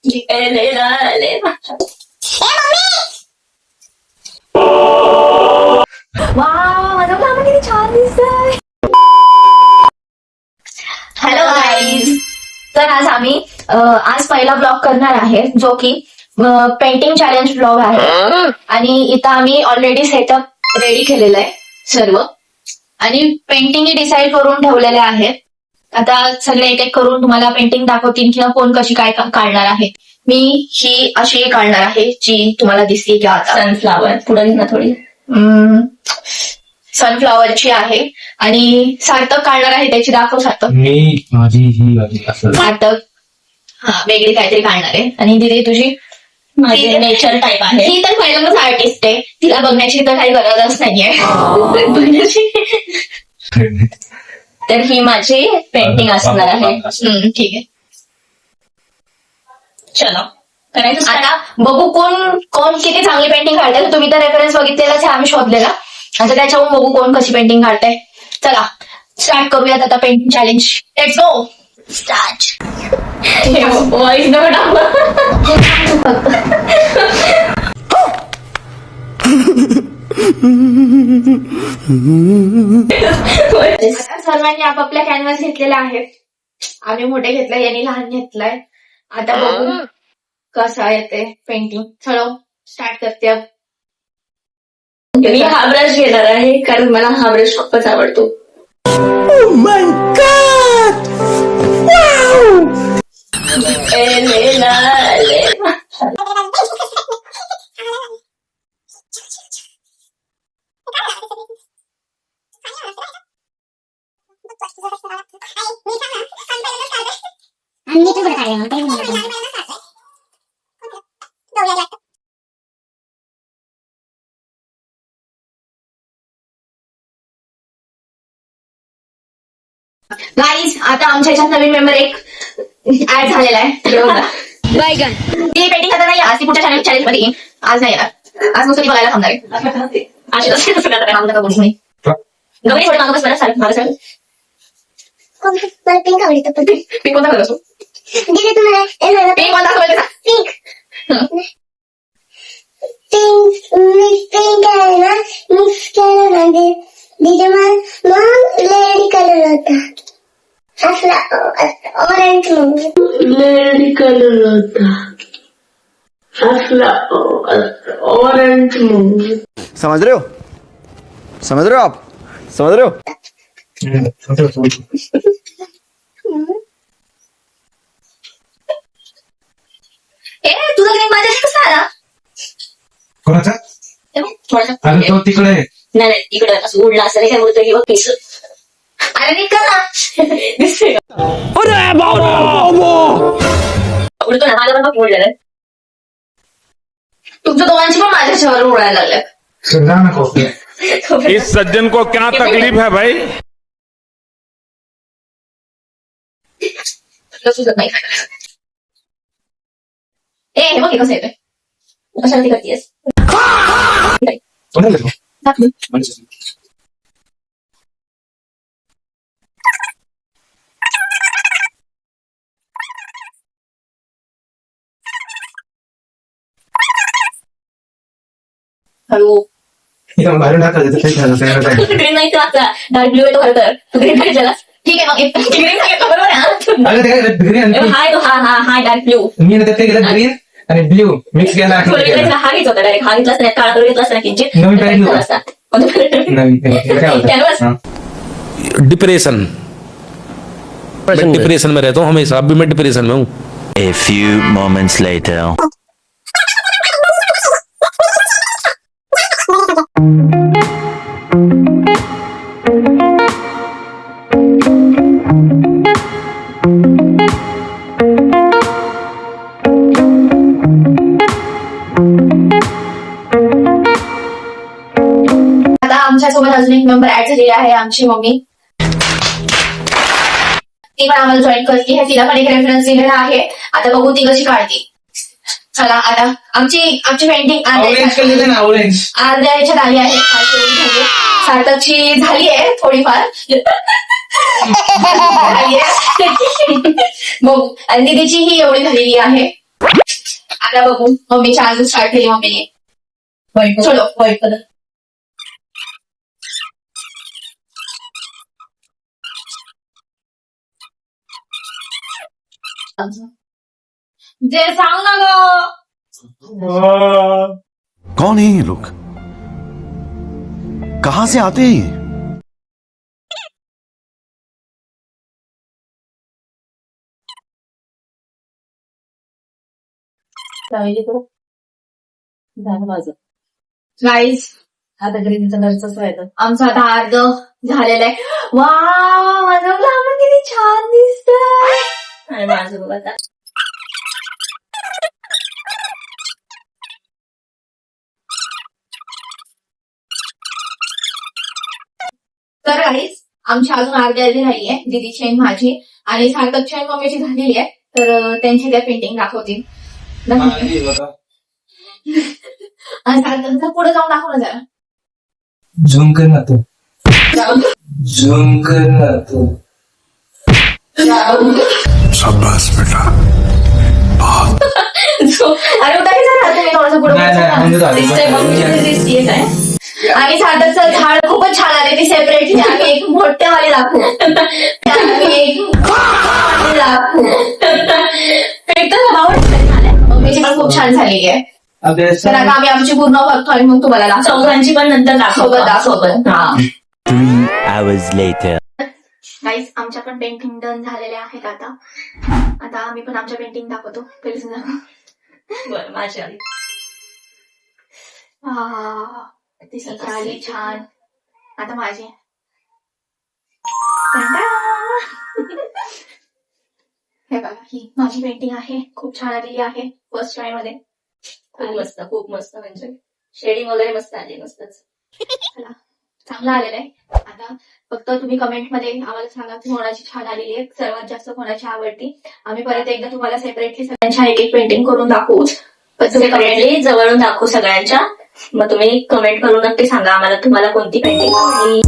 माझा ब्लाऊज किती छान दिसतोय. हॅलो गाईज, तर आज पहिला ब्लॉग करणार आहे जो की पेंटिंग चॅलेंज ब्लॉग आहे. आणि इथं आम्ही ऑलरेडी सेटअप रेडी केलेलं आहे सर्व, आणि पेंटिंग डिसाईड करून ठेवलेले आहेत. आता सगळे एक एक करून तुम्हाला पेंटिंग दाखवतील किंवा कोण कशी काय काढणार आहे. मी ही अशी काढणार आहे जी तुम्हाला दिसते की आता सनफ्लावर पुढे ना थोडी सनफ्लॉवरची आहे. आणि सार्थक काढणार आहे, त्याची दाखव सार्थक. मी माझी ही सार्थक वेगळी काहीतरी काढणार आहे. आणि दिदी तुझी माझी नेचर टाईप आहे. ही तर पहिल्यांदाच आर्टिस्ट आहे, तिला बघण्याची तर काही गरजच नाहीये. तर ही माझी पेंटिंग असणार आहे. ठीक आहे, चलो करायचं. आता बघू कोण किती चांगली पेंटिंग काढते. तुम्ही तर रेफरन्स बघितलेलाच आहे, आम्ही शोधलेला. आता त्याच्यावरून बघू कोण कशी पेंटिंग काढते. चला स्टार्ट करूयात आता painting challenge. Let's go start. Voice note आता सर्वांनी आपापल्या कॅनव्हास घेतलेला आहे. आम्ही मोठे घेतलाय, यांनी लहान घेतलाय. आता बघू कसा येते पेंटिंग. चलो स्टार्ट करते. मी हा ब्रश घेणार आहे कारण मला हा ब्रश खूपच आवडतो. गाईज, आता आमच्या ह्याच्यात नवीन मेंबर एक ऍड झालेला आहे. बायगन ती पेंटिंग आता नाही, आज ती पुढच्या चॅलेंज मध्ये येईन. आज नाही येणार, आज नुसतं ती बघायला थांबणार आहे. गौरी थोडं मागं बस बरं, सारखं मागं सर. पिंक आवडतं पण पिंक कोणता कलर असतो? दिदी तुम्हाला पिंक कोणता कलर त्याचा? पिंक पिंक आहे ना, मिक्स केलं म्हणजे दिदी मग लेडी कलर होता, असला ऑरेंज लेडी कलर होता, असला ऑरेंज मून. समझ रहे हो आप समझ रहे हो. तुझा ग्रीन माझ्या कसा आला? कोणाचा? थोडासा अरे तो तिकडे आहे. नाही इकडे असं उडला असं नाही काय बोलतो किंवा पीस. अरे नीट कर ना. दिसतोय का? उडतो ना, माझं पण बघ उडलेलं. तुमच्या दोघांची पण माझ्याच्यावर उडायला लागल्या. सुद्धा नको. इस सज्जन को क्या तकलीफ है भाई? सुचत नाही. हे बघ कसं येतोय. कशाला ती करतेस? कोणाला नको? हळू. इथं बाहेरून टाकायचं काही झालं. ग्रीन नाही तर डार्क ब्ल्यू आहे तो खरं तर. तू ग्रीन पाहिजे ठीक आहे, मग ग्रीन सांगितलं बरोबर आहे. अरे ते ग्रीन आणि हाय तो हा डार्क ब्ल्यू. मी ना ते गेलं ग्रीन आणि ब्ल्यू मिक्स केला. हा घेतला होता डायरेक्ट. हा घेतलाच नाही, काळा कलर घेतलाच नाही किंचित. नवीन पॅरेंट घेऊ. नवीन कॅनव्हास. डिप्रेशन मैं डिप्रेशन में रहता हूँ हमेशा. अभी मैं डिप्रेशन में हूँ. A few moments later. आता आमच्यासोबत अजून एक मेंबर ऍड झालेली आहे, आमची मम्मी. ती पण आम्हाला जॉईन करते. हे तिला पण एक रेफरन्स दिलेला आहे. आता बघू ती कशी काढते. चला आता आमची पेंटिंग ऑरेंज अर्ध्या ह्याच्यात आली आहे. सार्थकची झाली आहे थोडीफार. बघू. आणि दीदीची ही एवढी झालेली आहे. आता बघू मम्मीच्या आज स्टार्ट केली मम्मीने. चलो वाईट कलर. जे सांग ना ग. कौन है ये लोग? कहां से आते हैं ये? गाईज आता ग्रीनचं नरचंच व्हायचं. आमचं आता अर्ध झालेलं आहे. वा माझं फ्लावर किती छान दिसतंय. आणि माझं बघ आता. तर गाईज आमची अजून अर्धी राहिली आहे दीदीची आणि माझी आणि सार्थकची आणि मम्मीची झालेली आहे. तर त्यांची त्या पेंटिंग दाखवतील. आणि सार्थकचा पुढे जाऊन दाखव ना जरा. झूम कर ना तू. झूम कर ना तू. शाबाश बेटा. अरे उद्या काय झालं तुम्ही थोडंसं पुढे नाही, नाही, आम्ही जातो. दिसतंय बघ, किती दिसतीये काय. आणि सार्थकचं झाड खूपच छान आले ती सेपरेटली आम्ही एक मोठ्यावाली दाखवू. आम्ही एक मोठ्यावाली दाखवू. मम्मीची पण खूप छान झालेली आहे. तर आता आम्ही आमची पूर्ण बघतो आणि मग तुम्हाला दाखवतो. चौघांची पण नंतर सोबत दाखव. दाखवतो. हा 3 hours later. गाईज आमच्या पण पेंटिंग डन झालेल्या आहेत. आता आम्ही पण आमच्या पेंटिंग दाखवतो. पहिले सुद्धा बरं माझ्या ती आली छान. आता माझी हे बघा ही माझी पेंटिंग आहे. खूप छान आलेली आहे फर्स्ट ट्राय मध्ये. खूप मस्त म्हणजे शेडिंग वगैरे मस्त आली मस्तच. चला चांगलं आलेलं आहे. आता फक्त तुम्ही कमेंट मध्ये आम्हाला सांगा की कोणाची छान आलेली आहे, सर्वात जास्त कोणाची आवडती. आम्ही परत एकदा तुम्हाला सेपरेटली सगळ्यांच्या एक एक पेंटिंग करून दाखवूच. पण तुम्ही सेपरेटली जवळून दाखवू सगळ्यांच्या. मग तुम्ही कमेंट करून नक्की सांगा आम्हाला तुम्हाला कोणती पेंटिंग आवडली.